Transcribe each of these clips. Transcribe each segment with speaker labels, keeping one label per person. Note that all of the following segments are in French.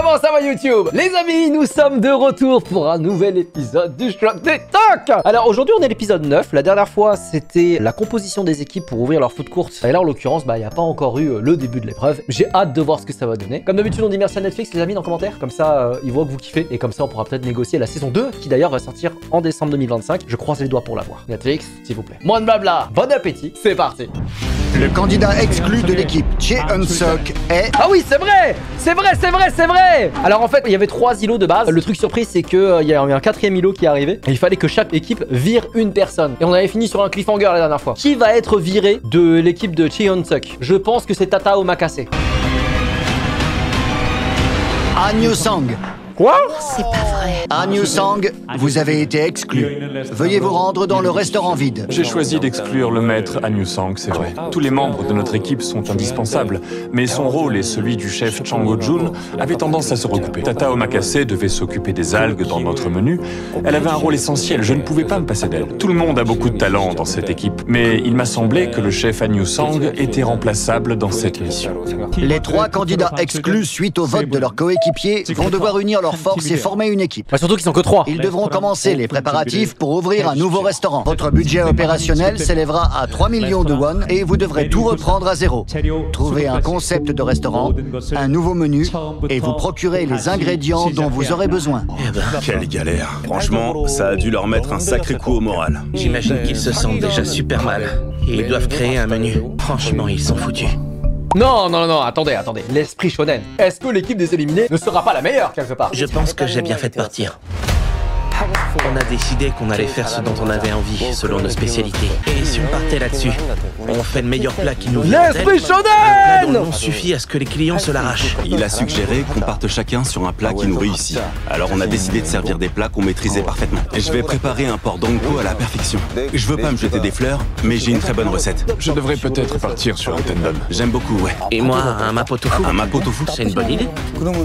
Speaker 1: Comment ça va YouTube? Les amis, nous sommes de retour pour un nouvel épisode du Shrug TikTok. Alors aujourd'hui on est l'épisode 9. La dernière fois c'était la composition des équipes pour ouvrir leur foot courte. Et là en l'occurrence, il n'y a pas encore eu le début de l'épreuve. J'ai hâte de voir ce que ça va donner. Comme d'habitude on dit merci à Netflix les amis dans les commentaires. Comme ça ils voient que vous kiffez. Et comme ça on pourra peut-être négocier la saison 2 qui d'ailleurs va sortir en décembre 2025. Je croise les doigts pour l'avoir. Netflix, s'il vous plaît. Moins de blabla, bon appétit, c'est parti.
Speaker 2: Le candidat exclu de l'équipe Cheon-Suk est...
Speaker 1: Ah oui, c'est vrai. Alors en fait, il y avait 3 îlots de base. Le truc surprise, c'est qu'il y a un 4e îlot qui est arrivé. Et il fallait que chaque équipe vire une personne. Et on avait fini sur un cliffhanger la dernière fois. Qui va être viré de l'équipe de Cheon-Suk? Je pense que c'est Tata Omakase.
Speaker 2: Ah Nyu-Sang.
Speaker 1: Quoi?
Speaker 3: C'est pas vrai.
Speaker 2: Ah Nyu-Sang, vous avez été exclu. Veuillez vous rendre dans le restaurant vide.
Speaker 4: J'ai choisi d'exclure le maître Ah Nyu-Sang, c'est vrai. Tous les membres de notre équipe sont indispensables, mais son rôle et celui du chef Chang Ho-jun avaient tendance à se recouper. Tata Omakase devait s'occuper des algues dans notre menu. Elle avait un rôle essentiel, je ne pouvais pas me passer d'elle. Tout le monde a beaucoup de talent dans cette équipe, mais il m'a semblé que le chef Ah Nyu-Sang était remplaçable dans cette mission.
Speaker 2: Les 3 candidats exclus suite au vote de leurs coéquipiers vont devoir unir leurs forces et former une équipe.
Speaker 1: Surtout qu'ils sont que 3.
Speaker 2: Ils devront commencer les préparatifs pour ouvrir un nouveau restaurant. Votre budget opérationnel s'élèvera à 3 millions de won et vous devrez tout reprendre à zéro. Trouver un concept de restaurant, un nouveau menu et vous procurer les ingrédients dont vous aurez besoin.
Speaker 5: Quelle galère. Franchement, ça a dû leur mettre un sacré coup au moral.
Speaker 6: J'imagine qu'ils se sentent déjà super mal. Ils doivent créer un menu. Franchement, ils sont foutus.
Speaker 1: Non, attendez. L'esprit shonen. Est-ce que l'équipe des éliminés ne sera pas la meilleure quelque part?
Speaker 6: Je pense que j'ai bien fait de partir. On a décidé qu'on allait faire ce dont on avait envie, selon nos spécialités. Et si on partait là-dessus, on fait le meilleur plat qui nous vient en tête.
Speaker 1: L'esprit
Speaker 6: Un plat dont le
Speaker 1: shonen!
Speaker 6: nom suffit à ce que les clients se l'arrachent.
Speaker 5: Il a suggéré qu'on parte chacun sur un plat qui nous réussit. Alors on a décidé de servir des plats qu'on maîtrisait parfaitement. Et je vais préparer un porc dongpo à la perfection. Je veux pas me jeter des fleurs, mais j'ai une très bonne recette.
Speaker 4: Je devrais peut-être partir sur un tendon.
Speaker 5: J'aime beaucoup, ouais.
Speaker 6: Et moi, un mapo tofu.
Speaker 5: Un mapo tofu.
Speaker 6: C'est une bonne idée.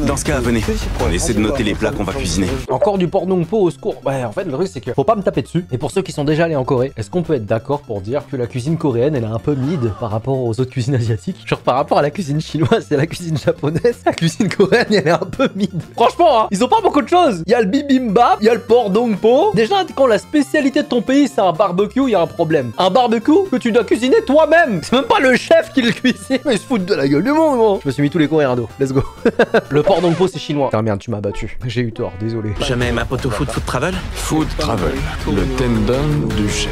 Speaker 5: Dans ce cas, venez. On essaie de noter les plats qu'on va cuisiner.
Speaker 1: Encore du porc dongpo au secours. Ouais, en fait, le truc, c'est que faut pas me taper dessus. Et pour ceux qui sont déjà allés en Corée, est-ce qu'on peut être d'accord pour dire que la cuisine coréenne, elle est un peu mid par rapport aux autres cuisines asiatiques? Genre, par rapport à la cuisine chinoise et à la cuisine japonaise, la cuisine coréenne, elle est un peu mid. Franchement, hein, ils ont pas beaucoup de choses. Il y a le bibimbap, il y a le porc dongpo. Déjà, quand la spécialité de ton pays, c'est un barbecue, il y a un problème. Un barbecue que tu dois cuisiner toi-même. C'est même pas le chef qui le cuisine. Mais ils se foutent de la gueule du monde, gros. Je me suis mis tous les coréens dos. Let's go. Le porc dongpo, c'est chinois. Putain, merde, tu m'as battu. J'ai eu tort, désolé.
Speaker 6: Jamais mapo tofu de food travel.
Speaker 4: Food Travel, le tendon du chef.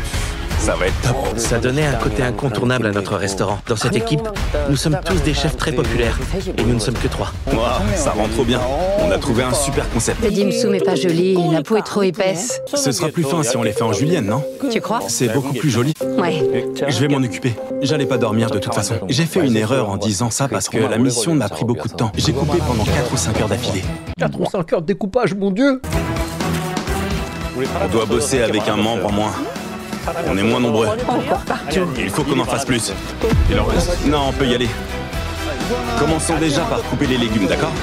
Speaker 5: Ça va être top.
Speaker 6: Ça donnait un côté incontournable à notre restaurant. Dans cette équipe, nous sommes tous des chefs très populaires. Et nous ne sommes que 3.
Speaker 5: Waouh, ça rend trop bien. On a trouvé un super concept.
Speaker 3: Le dim sum est pas joli, la peau est trop épaisse.
Speaker 5: Ce sera plus fin si on les fait en julienne, non?
Speaker 3: Tu crois?
Speaker 5: C'est beaucoup plus joli.
Speaker 3: Ouais.
Speaker 5: Je vais m'en occuper. J'allais pas dormir de toute façon. J'ai fait une erreur en disant ça parce que la mission m'a pris beaucoup de temps. J'ai coupé pendant 4 ou 5 heures d'affilée.
Speaker 1: 4 ou 5 heures de découpage, mon dieu.
Speaker 5: On doit bosser avec un membre en moins. On est moins nombreux. Il faut qu'on en fasse plus.
Speaker 4: Il en reste.
Speaker 5: Non, on peut y aller. Commençons déjà par couper les légumes, d'accord?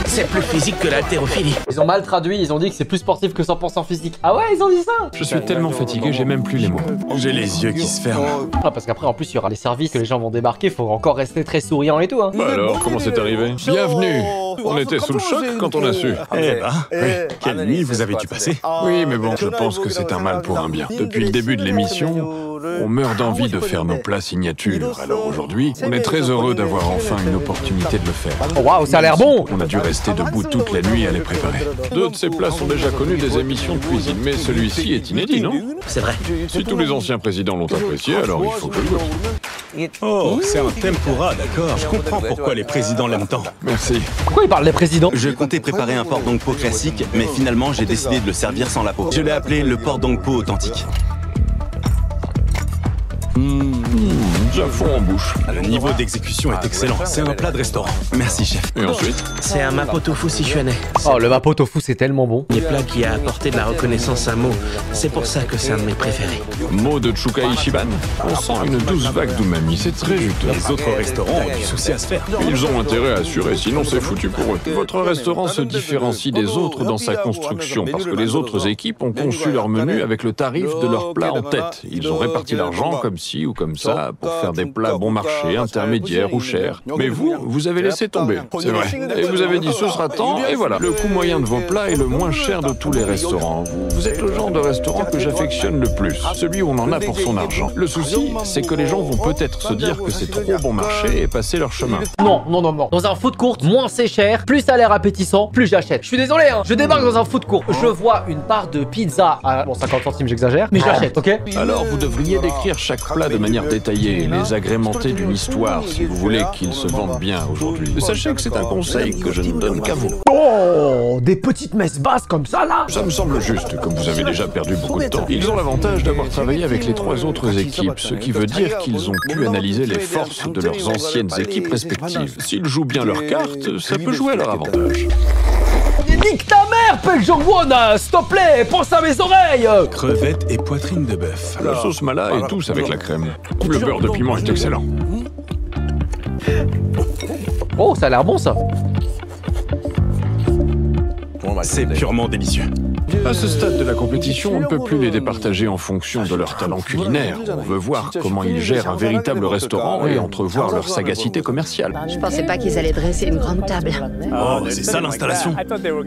Speaker 6: C'est plus physique que l'haltérophilie.
Speaker 1: Ils ont mal traduit, ils ont dit que c'est plus sportif que 100% physique. Ah ouais, ils ont dit ça?
Speaker 4: Je suis tellement fatigué, j'ai même plus les mots.
Speaker 5: J'ai les yeux qui se ferment.
Speaker 1: Ah, parce qu'après, en plus, il y aura les services que les gens vont débarquer, faut encore rester très souriant et tout, hein.
Speaker 4: Bah alors, comment c'est arrivé? Bienvenue. On était sous le choc quand on a su.
Speaker 5: Eh bah, oui. Quelle nuit vous avez dû passer?
Speaker 4: Oui, mais bon, je pense que c'est un mal pour un bien. Depuis le début de l'émission, on meurt d'envie de faire nos plats signatures. Alors aujourd'hui, on est très heureux d'avoir enfin une opportunité de le faire.
Speaker 1: Oh, waouh, ça a l'air bon.
Speaker 4: On a dû rester debout toute la nuit à les préparer. 2 de ces plats sont déjà connus des émissions de cuisine, mais celui-ci est inédit, non?
Speaker 6: C'est vrai.
Speaker 4: Si tous les anciens présidents l'ont apprécié, alors il faut que je le goûte.
Speaker 5: Oh, c'est un tempura, d'accord. Je comprends pourquoi les présidents l'aiment tant.
Speaker 4: Merci.
Speaker 1: Pourquoi ils parlent des présidents?
Speaker 5: Je comptais préparer un porc dongpo classique, mais finalement j'ai décidé de le servir sans la peau. Je l'ai appelé le porc dongpo authentique.
Speaker 4: pizza fond en bouche.
Speaker 5: Le niveau d'exécution est excellent. C'est un plat de restaurant. Merci, chef.
Speaker 4: Et ensuite?
Speaker 6: C'est un mapo tofu sichuanais.
Speaker 1: Oh, le mapo tofu, c'est tellement bon.
Speaker 6: Les plats qui a apporté de la reconnaissance à Mo. C'est pour ça que c'est un de mes préférés.
Speaker 4: Mot de Chuka Ichiban. On sent une douce vague d'umami, c'est très juteux.
Speaker 5: Les autres restaurants ont du souci à se faire.
Speaker 4: Ils ont intérêt à assurer, sinon c'est foutu pour eux. Votre restaurant se différencie des autres dans sa construction, parce que les autres équipes ont conçu leur menu avec le tarif de leur plat en tête. Ils ont réparti l'argent comme ci ou comme ça pour faire des plats bon marché, intermédiaires ou chers. Mais vous avez laissé tomber, c'est vrai. Et vous avez dit ce sera tant, et voilà. Le coût moyen de vos plats est le moins cher de tous les restaurants. Vous êtes le genre de restaurant que j'affectionne le plus, celui où on en a pour son argent. Le souci, c'est que les gens vont peut-être se dire que c'est trop bon marché et passer leur chemin.
Speaker 1: Non, non, non, non. Dans un food court, moins c'est cher, plus ça a l'air appétissant, plus j'achète. Je suis désolé, hein. Je débarque dans un food court, je vois une part de pizza à, bon, 50 centimes, j'exagère, mais j'achète, ok?
Speaker 4: Alors vous devriez décrire chaque plat de manière détaillée et les agrémenter d'une histoire si vous voulez qu'ils se vendent bien aujourd'hui. Sachez que c'est un conseil que je ne donne qu'à vous.
Speaker 1: Oh, des petites messes basses comme ça, là?
Speaker 4: Ça me semble juste, comme vous avez déjà perdu beaucoup de temps. Ils ont l'avantage d'avoir travaillé avec les 3 autres équipes, ce qui veut dire qu'ils ont pu analyser les forces de leurs anciennes équipes respectives. S'ils jouent bien leurs cartes, ça peut jouer à leur avantage.
Speaker 1: Nique ta mère, Peng Jong-won, s'il te plaît, pense à mes oreilles.
Speaker 5: Crevettes et poitrine de bœuf.
Speaker 4: La sauce mala est douce avec la crème. Le beurre de piment est excellent.
Speaker 1: Oh, ça a l'air bon, ça.
Speaker 5: C'est purement délicieux.
Speaker 4: À ce stade de la compétition, on ne peut plus les départager en fonction de leur talent culinaire. On veut voir comment ils gèrent un véritable restaurant et entrevoir leur sagacité commerciale.
Speaker 3: Je pensais pas qu'ils allaient dresser une grande table.
Speaker 5: Oh, c'est ça l'installation.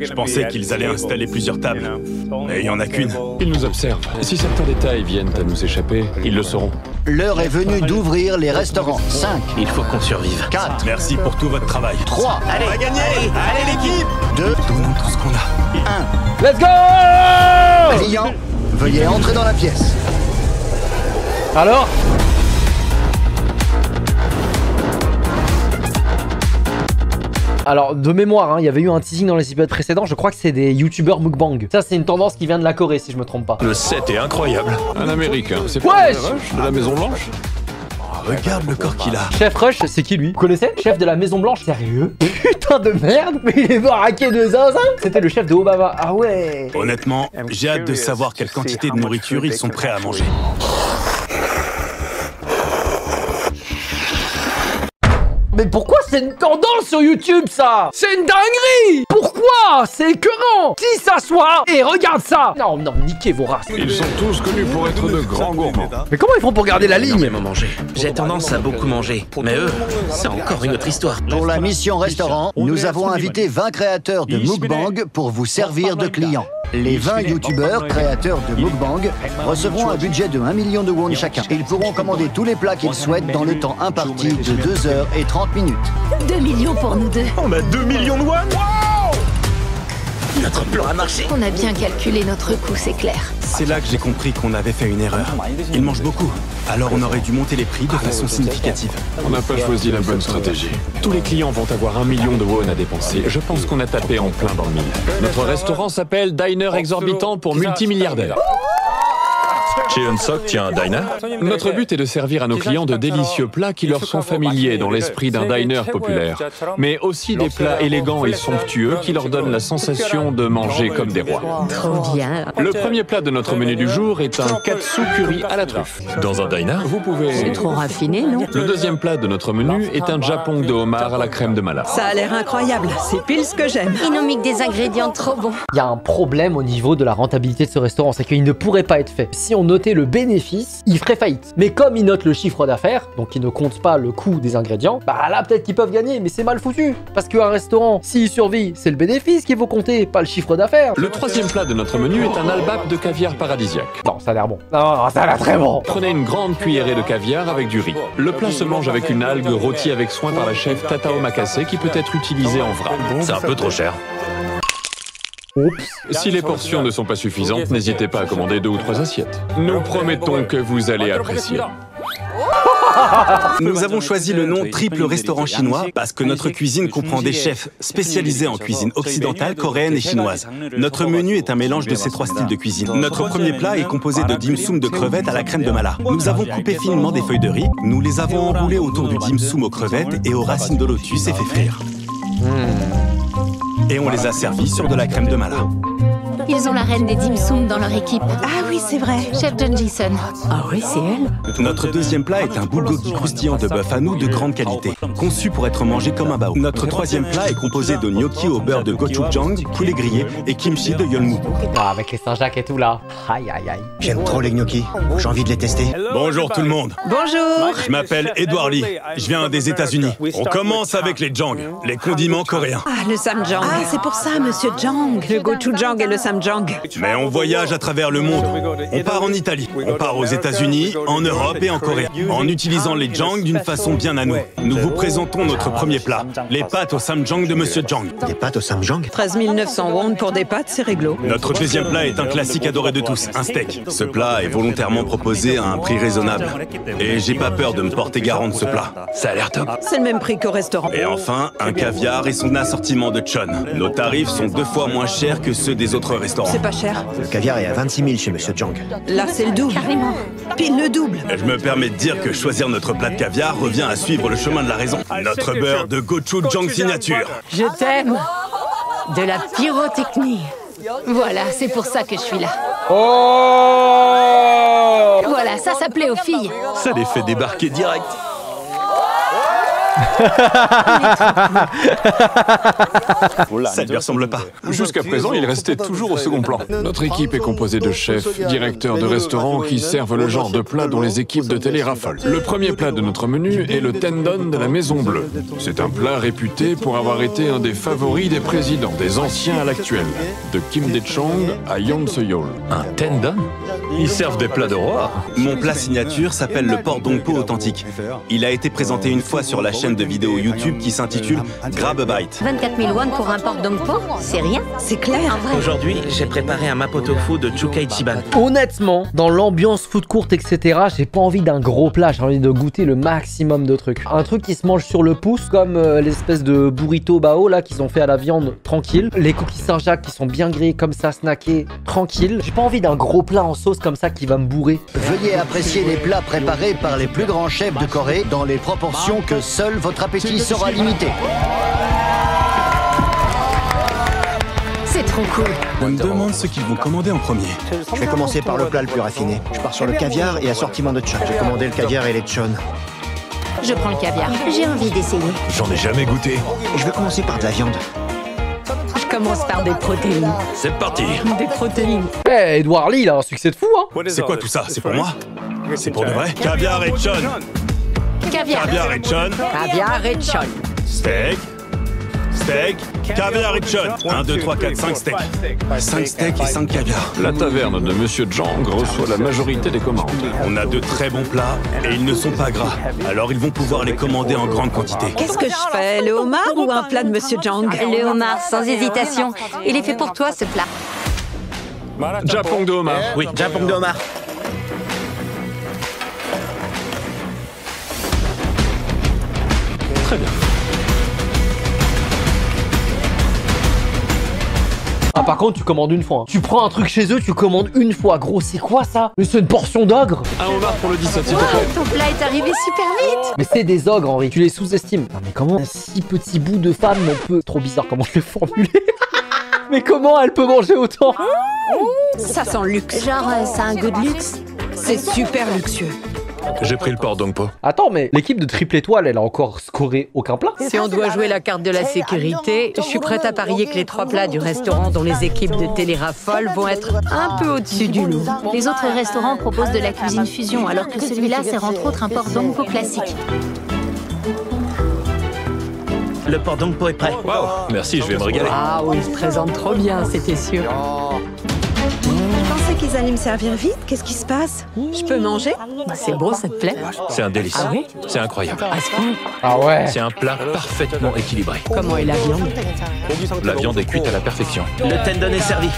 Speaker 5: Je pensais qu'ils allaient installer plusieurs tables. Mais il n'y en a qu'une.
Speaker 4: Ils nous observent. Si certains détails viennent à nous échapper, ils le sauront.
Speaker 2: L'heure est venue d'ouvrir les restaurants. 5,
Speaker 6: Il faut qu'on survive.
Speaker 2: 4,
Speaker 5: Merci pour tout votre travail.
Speaker 2: 3,
Speaker 6: Allez, allez l'équipe.
Speaker 2: 2,
Speaker 5: Donnons tout ce qu'on a.
Speaker 2: 1.
Speaker 1: Let's go!
Speaker 2: Client, veuillez entrer dans la pièce.
Speaker 1: Alors? Alors, de mémoire, hein, il y avait eu un teasing dans les épisodes précédents, je crois que c'est des youtubeurs mukbang. Ça, c'est une tendance qui vient de la Corée, si je me trompe pas.
Speaker 4: Le set est incroyable. Un américain, c'est pas
Speaker 1: Wesh
Speaker 4: Rush de la Maison Blanche?
Speaker 5: Regarde le corps qu'il a.
Speaker 1: Chef Rush, c'est qui lui? Vous connaissez? Chef de la Maison Blanche? Sérieux? Putain de merde! Mais il est baraqué de zinzin! C'était le chef de Obama. Ah ouais!
Speaker 5: Honnêtement, j'ai hâte de savoir quelle quantité de nourriture ils sont prêts à manger.
Speaker 1: Mais pourquoi c'est une tendance sur YouTube, ça? C'est une dinguerie! Pourquoi? C'est écœurant! Qui s'assoit et regarde ça? Non, non, niquez vos races.
Speaker 4: Ils sont tous connus pour être de grands gourmands.
Speaker 1: Mais comment ils font pour garder la ligne?
Speaker 6: Énormément manger. J'ai tendance à beaucoup manger. Mais eux, c'est encore une autre histoire.
Speaker 2: Pour la mission restaurant, nous avons invité 20 créateurs de mukbang pour vous servir de clients. Les 20 youtubeurs créateurs de mukbang recevront un budget de 1 million de won chacun. Ils pourront commander tous les plats qu'ils souhaitent dans le temps imparti de 2 heures et 30 minutes.
Speaker 3: 2 millions pour nous deux.
Speaker 5: On a 2 millions de won.
Speaker 6: Notre plan a marché.
Speaker 3: On a bien calculé notre coût, c'est clair.
Speaker 5: C'est là que j'ai compris qu'on avait fait une erreur. Ils mangent beaucoup. Alors on aurait dû monter les prix de façon significative.
Speaker 4: On n'a pas choisi la bonne stratégie. Tous les clients vont avoir 1 million de won à dépenser. Je pense qu'on a tapé en plein dans le mille. Notre restaurant s'appelle Diner Exorbitant pour multimilliardaires.
Speaker 7: Cheon-sok tient un diner?
Speaker 4: Notre but est de servir à nos clients de délicieux plats qui leur sont familiers dans l'esprit d'un diner populaire, mais aussi des plats élégants et somptueux qui leur donnent la sensation de manger comme des rois.
Speaker 3: Trop bien.
Speaker 4: Le premier plat de notre menu du jour est un katsu curry à la truffe.
Speaker 7: Dans un diner?
Speaker 4: Vous pouvez...
Speaker 3: Trop raffiné, non?
Speaker 4: Le deuxième plat de notre menu est un japong de homard à la crème de mala.
Speaker 8: Ça a l'air incroyable, c'est pile ce que j'aime.
Speaker 3: Ils nous miquent des ingrédients trop bons.
Speaker 1: Il y a un problème au niveau de la rentabilité de ce restaurant, c'est qu'il ne pourrait pas être fait. Si on notait le bénéfice, il ferait faillite. Mais comme ils notent le chiffre d'affaires, donc ils ne comptent pas le coût des ingrédients, bah là peut-être qu'ils peuvent gagner, mais c'est mal foutu. Parce qu'un restaurant, s'il survit, c'est le bénéfice qu'il faut compter, pas le chiffre d'affaires.
Speaker 4: Le troisième plat de notre menu est un albap de caviar paradisiaque.
Speaker 1: Non, ça a l'air bon. Non, ça a l'air très bon.
Speaker 4: Prenez une grande cuillerée de caviar avec du riz. Le plat se mange avec une algue rôtie avec soin par la chef Tata Omakase qui peut être utilisée en vrac.
Speaker 7: C'est un peu trop cher.
Speaker 4: Si les portions ne sont pas suffisantes, n'hésitez pas à commander 2 ou 3 assiettes. Nous promettons que vous allez apprécier.
Speaker 5: Nous avons choisi le nom Triple Restaurant Chinois parce que notre cuisine comprend des chefs spécialisés en cuisine occidentale, coréenne et chinoise. Notre menu est un mélange de ces trois styles de cuisine. Notre premier plat est composé de dim sum de crevettes à la crème de mala. Nous avons coupé finement des feuilles de riz, nous les avons enroulées autour du dim sum aux crevettes et aux racines de lotus et fait frire. Et on les a servis sur de la crème de mala.
Speaker 3: Ils ont la reine des dim sum dans leur équipe.
Speaker 8: Ah oui, c'est vrai.
Speaker 3: Chef John Jason.
Speaker 8: Ah oui, c'est elle.
Speaker 5: Notre deuxième plat est un bulgogi croustillant de bœuf à nous de grande qualité, conçu pour être mangé comme un bao. Notre troisième plat est composé de gnocchi au beurre de gochujang, poulet grillé et kimchi de yeolmu.
Speaker 1: Ah, avec les Saint-Jacques et tout là. Aïe aïe aïe.
Speaker 2: J'aime trop les gnocchis. J'ai envie de les tester.
Speaker 5: Bonjour tout le monde.
Speaker 8: Bonjour.
Speaker 5: Je m'appelle Edward Lee. Je viens des États-Unis. On commence avec les jang, les condiments coréens.
Speaker 8: Ah, le samjang. Ah, c'est pour ça, monsieur Jang. Le gochujang et le samjang.
Speaker 5: Mais on voyage à travers le monde. On part en Italie, on part aux États-Unis, en Europe et en Corée, en utilisant les jang d'une façon bien à nous. Nous vous présentons notre premier plat, les pâtes au samjang de Monsieur Jang.
Speaker 2: Des pâtes au samjang?
Speaker 8: 13 900 won pour des pâtes, c'est réglo.
Speaker 5: Notre deuxième plat est un classique adoré de tous, un steak. Ce plat est volontairement proposé à un prix raisonnable. Et j'ai pas peur de me porter garant de ce plat. Ça a l'air top.
Speaker 8: C'est le même prix qu'au restaurant.
Speaker 5: Et enfin, un caviar et son assortiment de chon. Nos tarifs sont 2 fois moins chers que ceux des autres restaurants.
Speaker 8: C'est pas cher.
Speaker 2: Le caviar est à 26 000 chez Monsieur Jang.
Speaker 8: Là, c'est le double.
Speaker 3: Carrément.
Speaker 8: Pile le double.
Speaker 5: Je me permets de dire que choisir notre plat de caviar revient à suivre le chemin de la raison. Notre beurre de gochujang signature.
Speaker 3: Je t'aime. De la pyrotechnie. Voilà, c'est pour ça que je suis là.
Speaker 1: Oh
Speaker 3: Voilà, ça plaît aux filles.
Speaker 5: Ça les fait débarquer direct. Ça ne lui ressemble pas.
Speaker 4: Jusqu'à présent, il restait toujours au second plan. Notre équipe est composée de chefs, directeurs de restaurants qui servent le genre de plat dont les équipes de télé raffolent. Le premier plat de notre menu est le tendon de la Maison Bleue. C'est un plat réputé pour avoir été un des favoris des présidents, des anciens à l'actuel, de Kim Dae-chong à Yoon Seo-yeol.
Speaker 7: Un tendon? Ils servent des plats de roi.
Speaker 5: Mon plat signature s'appelle le pork dong po authentique. Il a été présenté une fois sur la chaîne de vidéos YouTube qui s'intitule Grab a Bite.
Speaker 3: 24 000 won pour un pork dong po, c'est rien.
Speaker 8: C'est clair.
Speaker 6: Aujourd'hui, j'ai préparé un mapo tofu de Chuka Ichiban.
Speaker 1: Honnêtement, dans l'ambiance food court, etc., j'ai pas envie d'un gros plat, j'ai envie de goûter le maximum de trucs. Un truc qui se mange sur le pouce, comme l'espèce de burrito bao là qu'ils ont fait à la viande, tranquille. Les cookies Saint-Jacques qui sont bien grillés comme ça, snackés, tranquille. J'ai pas envie d'un gros plat en sauce comme ça qui va me bourrer.
Speaker 2: Veuillez apprécier les plats préparés par les plus grands chefs de Corée dans les proportions que seul votre appétit sera limité.
Speaker 3: C'est trop cool.
Speaker 5: On me demande ce qu'ils vont commander en premier.
Speaker 2: Je vais commencer par le plat le plus raffiné. Je pars sur le caviar et assortiment de chon. J'ai commandé le caviar et les chon.
Speaker 3: Je prends le caviar. J'ai envie d'essayer.
Speaker 7: J'en ai jamais goûté.
Speaker 2: Je vais commencer par de la viande.
Speaker 3: Je commence par des protéines.
Speaker 7: C'est parti.
Speaker 3: Des protéines.
Speaker 1: Eh, Edward Lee, il a un succès de fou, hein.
Speaker 5: C'est quoi tout ça? C'est pour moi? C'est pour de vrai? Caviar et chon.
Speaker 3: Caviar.
Speaker 5: Caviar et chon.
Speaker 8: Caviar et chon.
Speaker 5: Steak. Steak. Caviar et chon. 1, 2, 3, 4, 5 steaks. 5 steaks et 5 caviars.
Speaker 4: La taverne de Monsieur Jang reçoit la majorité des commandes.
Speaker 5: On a de très bons plats et ils ne sont pas gras. Alors ils vont pouvoir les commander en grande quantité.
Speaker 8: Qu'est-ce que je fais? Le homard ou un plat de monsieur Jang?
Speaker 3: Le homard, sans hésitation. Il est fait pour toi, ce plat.
Speaker 4: Japon de homard.
Speaker 6: Oui, Japon de homard.
Speaker 4: Très bien.
Speaker 1: Ah, par contre, tu commandes une fois. Hein. Tu prends un truc chez eux, tu commandes une fois. Gros, c'est quoi ça? Mais c'est une portion d'ogre.
Speaker 4: Un homard pour le 17, s'il te
Speaker 3: Wow,
Speaker 4: plaît.
Speaker 3: ton plat est arrivé super vite.
Speaker 1: Mais c'est des ogres, Henri. Tu les sous-estimes. Non, mais comment un si petit bout de femme on peut... Trop bizarre comment je l'ai formulé. Mais comment elle peut manger autant?
Speaker 8: Ça sent le luxe.
Speaker 3: Genre, ça a un goût de luxe.
Speaker 8: C'est super luxueux.
Speaker 7: J'ai pris le porc dong po.
Speaker 1: Attends, mais l'équipe de Triple Étoile, elle a encore scoré aucun plat?
Speaker 9: Si on doit jouer la carte de la sécurité, je suis prête à parier que les 3 plats du restaurant dont les équipes de télé raffolent vont être un peu au-dessus du lot.
Speaker 3: Les autres restaurants proposent de la cuisine fusion, alors que celui-là sert entre autres un pork dong po classique.
Speaker 6: Le porc dong po est prêt.
Speaker 7: Waouh, merci, je vais me régaler.
Speaker 9: Ah oui, il se présente trop bien, c'était sûr.
Speaker 8: Je pensais qu'ils allaient me servir vite. Qu'est-ce qui se passe? Je peux manger?
Speaker 9: C'est beau, ça te plaît?
Speaker 7: C'est un délice.
Speaker 9: Ah oui?
Speaker 7: C'est incroyable.
Speaker 9: À ce point,
Speaker 1: Ah ouais.
Speaker 7: C'est un plat parfaitement équilibré.
Speaker 9: comment est la viande?
Speaker 7: La viande est cuite à la perfection.
Speaker 6: Le tendon est servi.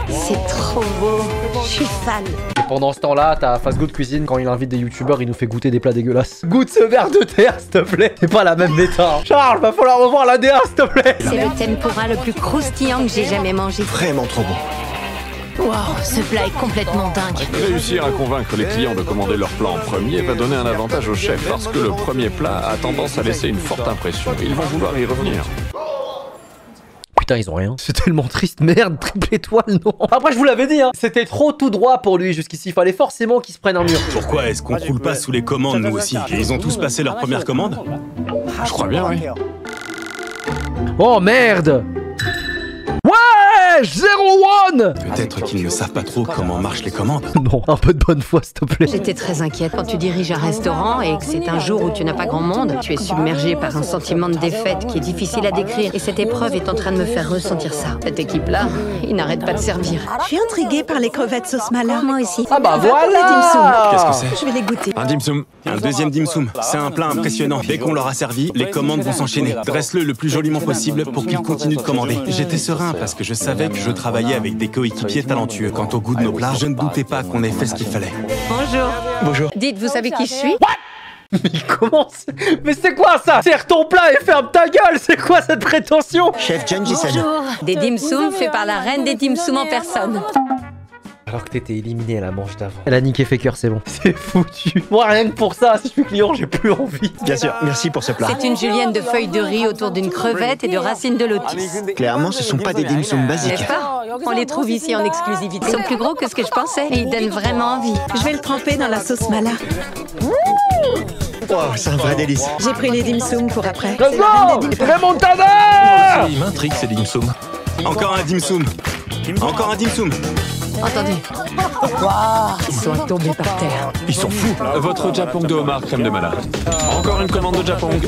Speaker 3: C'est trop beau. Je suis fan.
Speaker 1: pendant ce temps-là, t'as Fast Good Cuisine, quand il invite des youtubeurs, il nous fait goûter des plats dégueulasses. Goûte ce verre de terre, s'il te plaît. C'est pas la même méta. Charles, va falloir revoir la DA, s'il te plaît.
Speaker 3: C'est le tempura le plus croustillant que j'ai jamais mangé.
Speaker 10: Vraiment trop bon.
Speaker 3: Wow, ce plat est complètement dingue.
Speaker 7: Réussir à convaincre les clients de commander leur plat en premier va donner un avantage au chef parce que le premier plat a tendance à laisser une forte impression. Ils vont vouloir y revenir.
Speaker 1: Putain, ils ont rien. C'est tellement triste, merde, triple étoile, non. Après, je vous l'avais dit, hein, c'était trop tout droit pour lui jusqu'ici. Il fallait forcément qu'il se prenne un mur.
Speaker 5: Pourquoi est-ce qu'on roule pas sous les commandes, nous aussi? Et ils ont tous passé leur première commande?
Speaker 7: Je crois bien, oui.
Speaker 1: Oh merde! Ouais! 0-1!
Speaker 5: Peut-être qu'ils ne savent pas trop comment marchent les commandes.
Speaker 1: Non, un peu de bonne foi, s'il te plaît.
Speaker 9: J'étais très inquiète quand tu diriges un restaurant et que c'est un jour où tu n'as pas grand monde. Tu es submergé par un sentiment de défaite qui est difficile à décrire. Et cette épreuve est en train de me faire ressentir ça. Cette équipe-là, ils n'arrêtent pas de servir.
Speaker 8: Je suis intriguée par les crevettes sauce mala.
Speaker 3: Moi aussi.
Speaker 1: Ah bah
Speaker 8: Pour les
Speaker 1: voilà!
Speaker 8: dim sum.
Speaker 5: Qu'est-ce que c'est?
Speaker 8: Je vais les goûter.
Speaker 7: Un dim sum.
Speaker 5: Un deuxième dim sum. C'est un plat impressionnant. Dès qu'on leur a servi, les commandes vont s'enchaîner. Dresse-le le plus joliment possible pour qu'ils continuent de commander. J'étais serein parce que je savais que je travaillais avec des coéquipiers talentueux. Quant au goût de nos plats, je ne doutais pas qu'on ait fait ce qu'il fallait.
Speaker 9: Bonjour.
Speaker 10: Bonjour.
Speaker 9: Dites, vous savez qui je suis?
Speaker 1: Il commence. Mais c'est quoi ça? Serre ton plat et ferme ta gueule! C'est quoi cette prétention?
Speaker 10: Chef John Jason.
Speaker 9: Des dim sum faits par la reine des dim sum en personne.
Speaker 1: Alors que t'étais éliminé à la manche d'avant. Elle a niqué Faker, c'est bon. C'est foutu. Moi, rien que pour ça, si je suis client, j'ai plus envie.
Speaker 10: Bien sûr, merci pour ce plat.
Speaker 9: C'est une julienne de feuilles de riz autour d'une crevette et de racines de lotus.
Speaker 10: Clairement, ce sont pas des dim sum basiques.
Speaker 9: N'est-ce pas? On les trouve ici en exclusivité. Ils sont plus gros que ce que je pensais et ils donnent vraiment envie.
Speaker 8: Je vais le tremper dans la sauce mala.
Speaker 10: Wow, c'est un vrai délice.
Speaker 8: J'ai pris les dim sum pour après.
Speaker 1: Let's
Speaker 8: C'est la reine
Speaker 1: go!
Speaker 8: des dim-
Speaker 1: Remontada!
Speaker 7: Il m'intrigue ces dim sum.
Speaker 5: Encore un dim sum. Encore un dim sum.
Speaker 9: Entendu. Ils sont tombés par terre.
Speaker 7: Ils sont fous. Votre japong de homard crème de mala. Encore une commande de japong.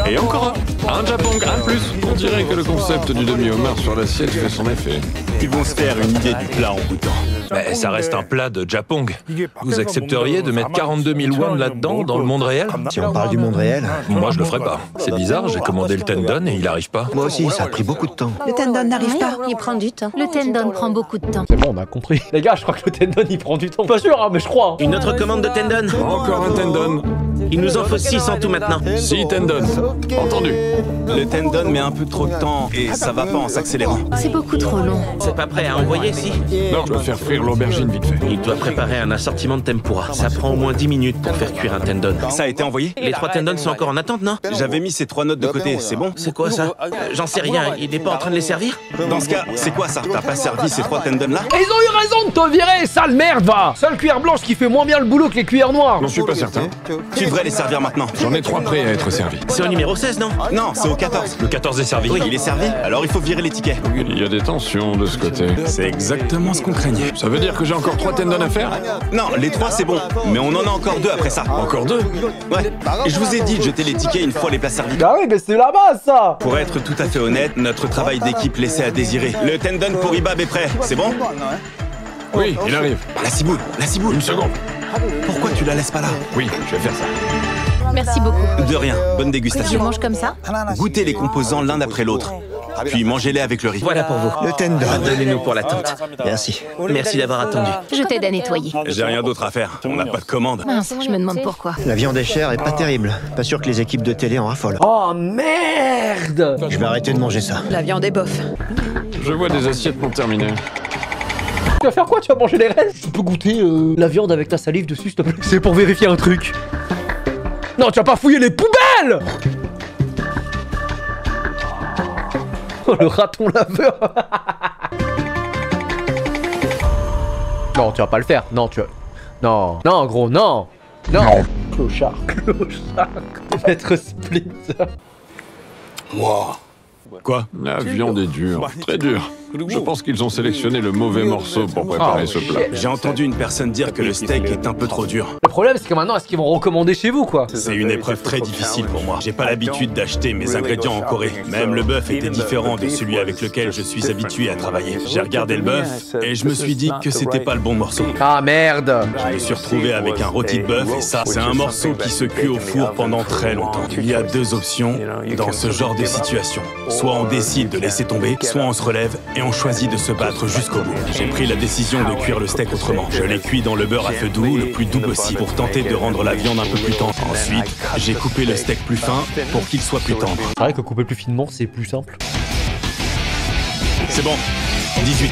Speaker 7: Et encore un japong, un de plus. On dirait que le concept du demi-homard sur l'assiette fait son effet.
Speaker 5: Ils vont se faire une idée du plat en goûtant.
Speaker 7: Mais ça reste un plat de japong. Vous accepteriez de mettre 42 000 won là-dedans, dans le monde réel?
Speaker 10: Si on parle du monde réel,
Speaker 7: Moi, je le ferais pas. C'est bizarre, j'ai commandé le tendon et il arrive pas.
Speaker 10: moi aussi, ça a pris beaucoup de temps.
Speaker 8: Le tendon n'arrive pas.
Speaker 3: Il prend du temps. Le tendon prend beaucoup de temps.
Speaker 1: C'est bon, on a compris. Les gars, je crois que le tendon il prend du temps. Pas sûr, hein, mais je crois.
Speaker 6: Une autre commande de tendon.
Speaker 7: Encore un tendon.
Speaker 6: Il nous en faut 6 en tout maintenant.
Speaker 7: 6 tendon. Entendu.
Speaker 5: Le tendon met un peu trop de temps et ça va pas en s'accélérant.
Speaker 3: C'est beaucoup trop long.
Speaker 6: C'est pas prêt à envoyer, si?
Speaker 7: Non, je dois faire frire l'aubergine vite fait.
Speaker 6: Il doit préparer un assortiment de tempura. Ça prend au moins 10 minutes pour faire cuire un tendon.
Speaker 5: Ça a été envoyé?
Speaker 6: Les 3 tendons sont encore en attente, non?
Speaker 5: J'avais mis ces 3 notes de côté, c'est bon?
Speaker 6: C'est quoi ça? J'en sais rien, il n'est pas en train de les servir?
Speaker 5: Dans ce cas, c'est quoi ça? T'as pas servi ces 3 tendons là?
Speaker 1: Et ils ont eu raison de te virer, sale merde, va! Seule cuillère blanche qui fait moins bien le boulot que les cuillères noires.
Speaker 7: J'en suis pas certain.
Speaker 5: Tu devrais les servir maintenant.
Speaker 7: J'en ai 3 prêts à être servis.
Speaker 6: C'est au numéro 16, non?
Speaker 5: Non, c'est au 14.
Speaker 7: Le 14 est servi.
Speaker 5: Oui, il est servi, alors il faut virer les tickets.
Speaker 7: Il y a des tensions de ce côté.
Speaker 5: C'est exactement ce qu'on craignait.
Speaker 7: Ça veut dire que j'ai encore 3 tendons à faire?
Speaker 5: Non, les 3 c'est bon, mais on en a encore 2 après ça.
Speaker 7: Encore 2?
Speaker 5: Ouais, et je vous ai dit de jeter les tickets une fois les plats servis.
Speaker 1: Bah oui, mais c'est la base, ça!
Speaker 5: Pour être tout à fait honnête, notre travail d'équipe laissait à désirer. Le tendon pour Ibab est prêt, c'est bon?
Speaker 7: Oui, il arrive.
Speaker 5: La ciboule, la ciboule.
Speaker 7: Une seconde.
Speaker 5: Pourquoi tu la laisses pas là?
Speaker 7: Oui, je vais faire ça.
Speaker 3: Merci beaucoup.
Speaker 5: De rien, bonne
Speaker 3: Je
Speaker 5: dégustation.
Speaker 3: mange comme ça?
Speaker 5: Goûtez les composants l'un après l'autre, puis mangez-les avec le riz.
Speaker 6: Voilà pour vous.
Speaker 10: Le tendon.
Speaker 6: Donnez-nous pour l'attente.
Speaker 10: Merci.
Speaker 6: Merci d'avoir attendu.
Speaker 3: Je t'aide à nettoyer.
Speaker 5: J'ai rien d'autre à faire, on n'a pas de commande.
Speaker 3: Mince, je me demande pourquoi.
Speaker 10: La viande est chère et pas terrible. Pas sûr que les équipes de télé en raffolent.
Speaker 1: Oh merde!
Speaker 10: Je vais arrêter de manger ça.
Speaker 8: La viande est bof.
Speaker 7: Je vois des assiettes pour terminer.
Speaker 1: Tu vas faire quoi? Tu vas manger les restes? Tu peux goûter la viande avec ta salive dessus, s'il te plaît? C'est pour vérifier un truc. Non, tu vas pas fouiller les poubelles! Oh, le raton laveur. Non, tu vas pas le faire. Non, tu vas... Non, non, gros, non. Non. Clochard, clochard. Maître Splinter.
Speaker 5: Quoi?
Speaker 7: La viande est dure, très dure. Je pense qu'ils ont sélectionné le mauvais morceau pour préparer ce plat.
Speaker 5: J'ai entendu une personne dire que le steak est un peu trop dur.
Speaker 1: Le problème, c'est que maintenant, est-ce qu'ils vont recommander chez vous, quoi?
Speaker 5: C'est une épreuve très difficile pour moi. J'ai pas l'habitude d'acheter mes ingrédients en Corée. Même le bœuf était différent de celui avec lequel je suis habitué à travailler. J'ai regardé le bœuf et je me suis dit que c'était pas le bon morceau.
Speaker 1: Ah merde!
Speaker 5: Je me suis retrouvé avec un rôti de bœuf et ça, c'est un morceau qui se cuit au four pendant très longtemps. Il y a 2 options dans ce genre de situation. Soit on décide de laisser tomber, soit on se relève et on choisit de se battre jusqu'au bout. J'ai pris la décision de cuire le steak autrement. Je l'ai cuit dans le beurre à feu doux, le plus doux possible, pour tenter de rendre la viande un peu plus tendre. Ensuite, j'ai coupé le steak plus fin pour qu'il soit plus tendre.
Speaker 1: C'est vrai que couper plus finement, c'est plus simple.
Speaker 5: C'est bon, 18.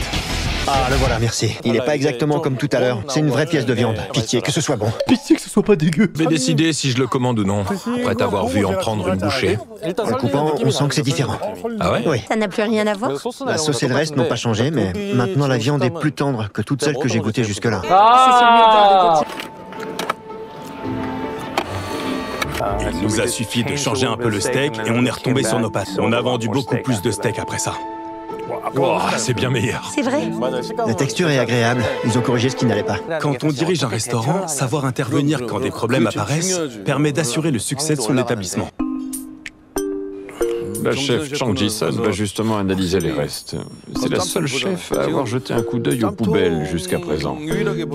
Speaker 10: Ah, le voilà, merci. Il est pas exactement comme tout à l'heure. C'est une vraie pièce de viande. Pitié que ce soit bon.
Speaker 1: Pitié que ce soit pas dégueu.
Speaker 7: Je vais décider si je le commande ou non, après t'avoir vu en prendre une bouchée.
Speaker 10: En le coupant, on sent que c'est différent.
Speaker 7: Ah ouais?
Speaker 10: Oui.
Speaker 3: Ça n'a plus rien à voir?
Speaker 10: La sauce et le reste n'ont pas changé, mais maintenant la viande est plus tendre que toutes celles que j'ai goûtées jusque-là.
Speaker 1: Ah!
Speaker 5: Il nous a suffi de changer un peu le steak et on est retombé sur nos pattes. On a vendu beaucoup plus de steak après ça.
Speaker 7: Wow, c'est bien meilleur.
Speaker 3: C'est vrai?
Speaker 10: La texture est agréable. Ils ont corrigé ce qui n'allait pas.
Speaker 5: Quand on dirige un restaurant, savoir intervenir quand des problèmes apparaissent permet d'assurer le succès de son établissement.
Speaker 7: La chef Chang Ji-sun va justement analyser les restes. C'est la seule chef à avoir jeté un coup d'œil aux poubelles jusqu'à présent.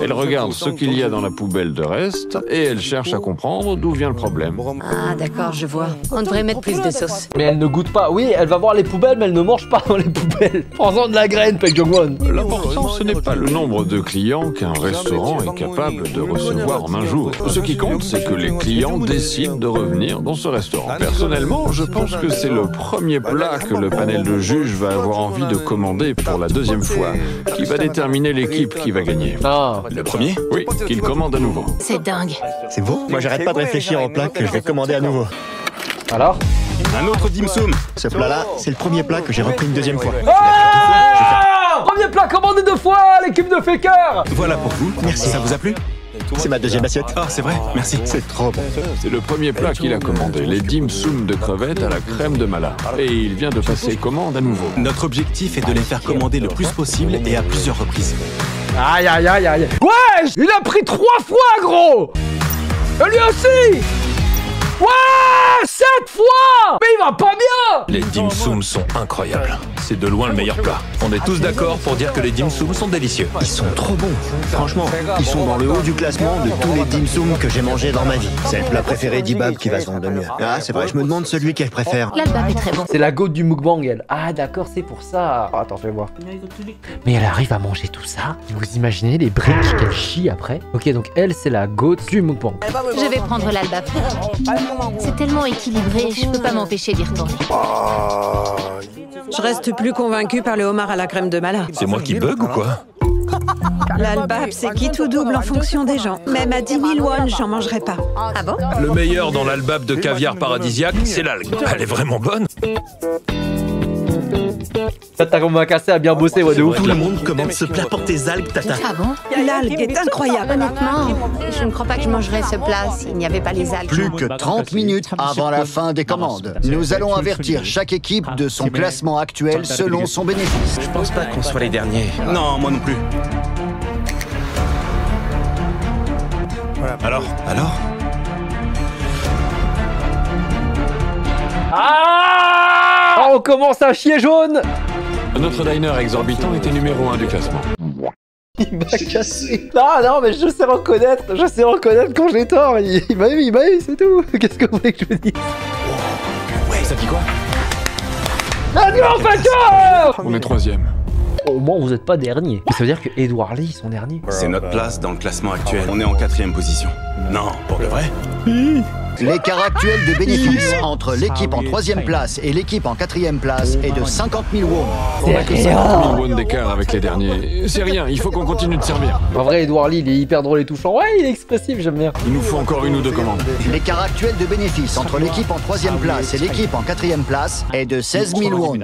Speaker 7: Elle regarde ce qu'il y a dans la poubelle de reste et elle cherche à comprendre d'où vient le problème.
Speaker 9: Ah, d'accord, je vois. On devrait mettre plus de sauce.
Speaker 1: Mais elle ne goûte pas. Oui, elle va voir les poubelles, mais elle ne mange pas dans les poubelles. Prends-en de la graine, Paek Jong-won.
Speaker 7: L'important, ce n'est pas le nombre de clients qu'un restaurant est capable de recevoir en un jour. Ce qui compte, c'est que les clients décident de revenir dans ce restaurant. Personnellement, je pense que c'est le premier plat que le panel de juges va avoir envie de commander pour la deuxième fois, qui va déterminer l'équipe qui va gagner.
Speaker 1: Ah,
Speaker 5: Le premier?
Speaker 7: Oui, qu'il commande à nouveau.
Speaker 9: C'est dingue.
Speaker 10: C'est vous? Moi, j'arrête pas de réfléchir au plat que je vais commander à nouveau.
Speaker 1: alors?
Speaker 5: Un autre dim sum.
Speaker 10: Ce plat-là, c'est le premier plat que j'ai repris une deuxième fois.
Speaker 1: Ah! Premier plat commandé 2 fois, l'équipe de Faker.
Speaker 5: Voilà pour vous.
Speaker 10: Merci.
Speaker 5: Ça vous a plu?
Speaker 10: C'est ma deuxième assiette.
Speaker 5: Ah, c'est vrai, merci.
Speaker 10: C'est trop bon.
Speaker 7: C'est le premier plat qu'il a commandé, les dim sum de crevettes à la crème de mala. Et il vient de passer commande à nouveau.
Speaker 5: Notre objectif est de les faire commander le plus possible et à plusieurs reprises.
Speaker 1: Aïe aïe aïe aïe. Ouais, il a pris 3 fois, gros. Et lui aussi. Ouais, 7 fois. Mais il va pas bien.
Speaker 11: Les dim sum sont incroyables. C'est de loin le meilleur plat. On est tous d'accord pour dire que les dim sum sont délicieux.
Speaker 10: Ils sont trop bons. Franchement, ils sont dans le haut du classement de tous les dim sum que j'ai mangés dans ma vie. C'est le plat préféré d'Ibab qui va se vendre de mieux. Ah, c'est vrai, je me demande celui qu'elle préfère.
Speaker 9: L'albap est très bon.
Speaker 1: C'est la goat du mukbang, elle. Ah, d'accord, c'est pour ça. Attends, fais voir. Mais elle arrive à manger tout ça. Vous imaginez les briques qu'elle chie après? Ok, donc elle, c'est la goat du mukbang.
Speaker 9: Je vais prendre l'albap. C'est tellement équilibré, je peux pas m'empêcher d'y retourner.
Speaker 8: Je reste plus convaincue par le homard à la crème de mala.
Speaker 11: C'est moi qui bug ou quoi?
Speaker 8: L'albap, c'est qui tout double en fonction des gens. Même à 10 000 won, j'en mangerai pas.
Speaker 9: Ah bon?
Speaker 11: Le meilleur dans l'albap de caviar paradisiaque, c'est l'algue. Elle est vraiment bonne.
Speaker 1: Tata Omakase a bien bossé, ouais, de ouf.
Speaker 6: Tout le monde commande ce plat pour tes algues, Tata.
Speaker 9: Ah bon?
Speaker 8: L'algue est incroyable.
Speaker 9: Honnêtement, je ne crois pas que je mangerais ce plat s'il n'y avait pas les algues.
Speaker 2: Plus que 30 minutes avant la fin des commandes. Nous allons avertir chaque équipe de son classement actuel selon son bénéfice.
Speaker 6: Je pense pas qu'on soit les derniers.
Speaker 5: Non, moi non plus. Alors?
Speaker 1: Ah, on commence à chier jaune.
Speaker 7: Notre diner exorbitant était numéro 1 du classement.
Speaker 1: Il m'a cassé. Non, mais je sais reconnaître quand j'ai tort. Il m'a eu, c'est tout. Qu'est-ce que vous voulez que je vous dise?
Speaker 5: Ouais, ça dit quoi?
Speaker 1: Adieu, Faker.
Speaker 7: On est 3e.
Speaker 1: Au moins, vous êtes pas dernier. Ça veut dire que Edouard Lee, ils sont derniers.
Speaker 5: C'est notre place dans le classement actuel. On est en 4e position. Non, pour de vrai?
Speaker 2: L'écart actuel de bénéfice entre l'équipe en 3e place et l'équipe en 4e place est de 50 000 won.
Speaker 7: On a que 50 000 won d'écart avec les derniers. C'est rien, il faut qu'on continue de servir.
Speaker 1: En vrai, Edouard Lee, il est hyper drôle et touchant. Ouais, il est expressif, j'aime bien.
Speaker 7: Il nous faut encore 1 ou 2 commandes.
Speaker 2: L'écart actuel de bénéfice entre l'équipe en 3e place et l'équipe en 4e place est de 16 000 won.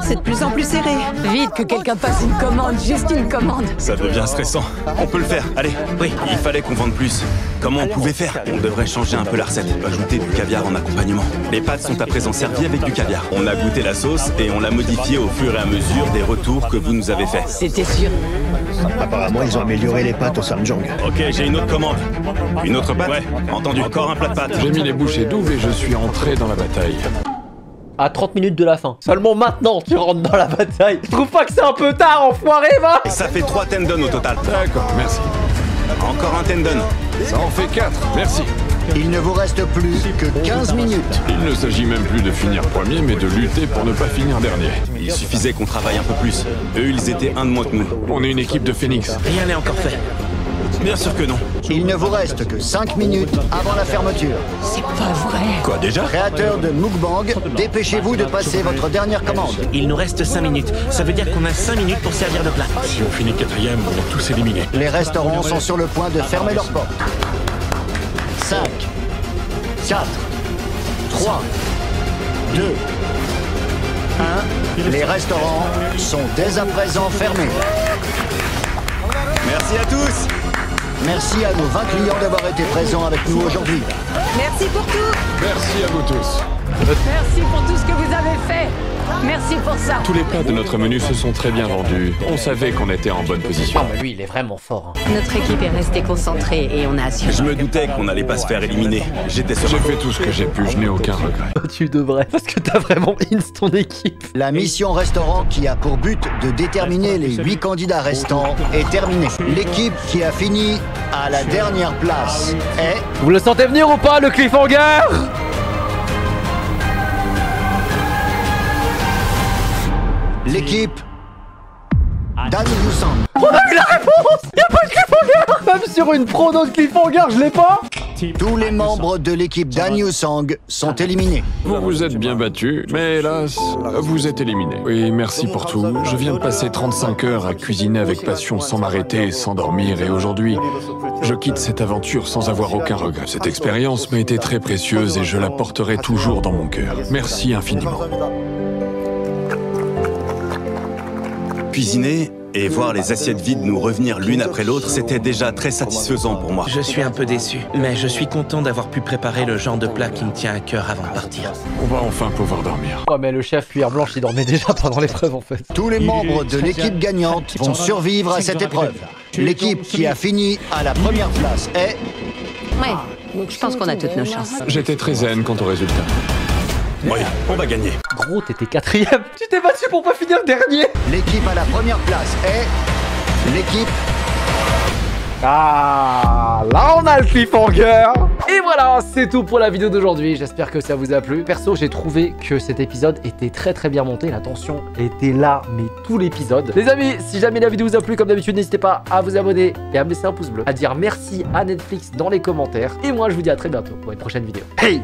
Speaker 8: C'est de plus en plus serré.
Speaker 9: Vite, que quelqu'un passe une commande, juste une commande.
Speaker 5: Ça devient stressant. On peut le faire, allez. Oui, il fallait qu'on vende plus. Comment on pouvait faire? On devrait changer un peu la recette. Ajouter du caviar en accompagnement. Les pâtes sont à présent servies avec du caviar. On a goûté la sauce et on l'a modifiée au fur et à mesure des retours que vous nous avez faits.
Speaker 9: C'était sûr.
Speaker 10: Apparemment, ils ont amélioré les pâtes au samjang.
Speaker 5: Ok, j'ai une autre commande. Une autre pâte? Ouais, entendu. Encore un plat de pâtes.
Speaker 7: J'ai mis les bouchées doubles et je suis entré dans la bataille.
Speaker 1: À 30 minutes de la fin. Seulement maintenant, tu rentres dans la bataille. Je trouve pas que c'est un peu tard, enfoiré, va.
Speaker 5: Et ça fait 3 tendons au total.
Speaker 7: D'accord, merci.
Speaker 5: Encore un tendon.
Speaker 7: Ça en fait 4, merci.
Speaker 2: Il ne vous reste plus que 15 minutes.
Speaker 7: Il ne s'agit même plus de finir premier, mais de lutter pour ne pas finir dernier.
Speaker 5: Il suffisait qu'on travaille un peu plus. Eux, ils étaient un de moins que nous.
Speaker 7: On est une équipe de Phoenix.
Speaker 6: Rien n'est encore fait.
Speaker 5: Bien sûr que non.
Speaker 2: Il ne vous reste que 5 minutes avant la fermeture.
Speaker 3: C'est pas vrai.
Speaker 5: Quoi déjà?
Speaker 2: Créateur de Mukbang, dépêchez-vous de passer votre dernière commande.
Speaker 6: Il nous reste 5 minutes. Ça veut dire qu'on a 5 minutes pour servir de plat.
Speaker 11: Si on finit quatrième, on est tous éliminés.
Speaker 2: Les restaurants sont sur le point de fermer leurs portes. 5, 4, 3, 2, 1. Les restaurants sont dès à présent fermés.
Speaker 5: Merci à tous.
Speaker 2: Merci à nos 20 clients d'avoir été présents avec nous aujourd'hui.
Speaker 8: Merci pour tout.
Speaker 7: Merci à vous tous.
Speaker 3: Merci pour tout ce que vous avez fait. Merci pour ça.
Speaker 7: Tous les plats de notre menu se sont très bien vendus. On savait qu'on était en bonne position.
Speaker 1: Non, mais lui, il est vraiment fort. Hein.
Speaker 9: Notre équipe est restée concentrée et on a assuré.
Speaker 5: Je me doutais qu'on n'allait pas se faire éliminer. J'étais sur
Speaker 7: J'ai fait tout ce que j'ai pu, je n'ai aucun regret.
Speaker 1: Tu devrais, parce que t'as vraiment ins ton équipe.
Speaker 2: La mission restaurant qui a pour but de déterminer les 8 candidats restants est terminée. L'équipe qui a fini à la dernière place est...
Speaker 1: Vous le sentez venir ou pas, le cliffhanger?
Speaker 2: l'équipe d'Annie Newsom.
Speaker 1: On a eu la réponse. Y'a pas de cliffhanger. Même sur une prono de cliffhanger, je l'ai pas.
Speaker 2: Tous les membres de l'équipe d'Annie Sang sont éliminés.
Speaker 7: Vous vous êtes bien battus, mais hélas, vous êtes éliminés. Oui, merci pour tout. Je viens de passer 35 heures à cuisiner avec passion sans m'arrêter et sans dormir, et aujourd'hui, je quitte cette aventure sans avoir aucun regret. Cette expérience m'a été très précieuse et je la porterai toujours dans mon cœur. Merci infiniment.
Speaker 5: Cuisiner et voir les assiettes vides nous revenir l'une après l'autre, c'était déjà très satisfaisant pour moi.
Speaker 6: Je suis un peu déçu, mais je suis content d'avoir pu préparer le genre de plat qui me tient à cœur avant de partir.
Speaker 7: On va enfin pouvoir dormir.
Speaker 1: Ouais, mais le chef cuillère blanche, il dormait déjà pendant l'épreuve en fait.
Speaker 2: Tous les membres de l'équipe gagnante vont survivre à cette épreuve. L'équipe qui a fini à la première place est...
Speaker 9: Ouais, je pense qu'on a toutes nos chances.
Speaker 7: J'étais très zen quant au résultat.
Speaker 5: Oui, on va gagner.
Speaker 1: Gros, t'étais quatrième. Tu t'es battu pour pas finir dernier.
Speaker 2: L'équipe à la première place est... l'équipe...
Speaker 1: Ah, là on a le cliffhanger. Et voilà, c'est tout pour la vidéo d'aujourd'hui. J'espère que ça vous a plu. Perso, j'ai trouvé que cet épisode était très bien monté. La tension était là, mais tout l'épisode. Les amis, si jamais la vidéo vous a plu, comme d'habitude, n'hésitez pas à vous abonner et à me laisser un pouce bleu, à dire merci à Netflix dans les commentaires. Et moi, je vous dis à très bientôt pour une prochaine vidéo. Peace.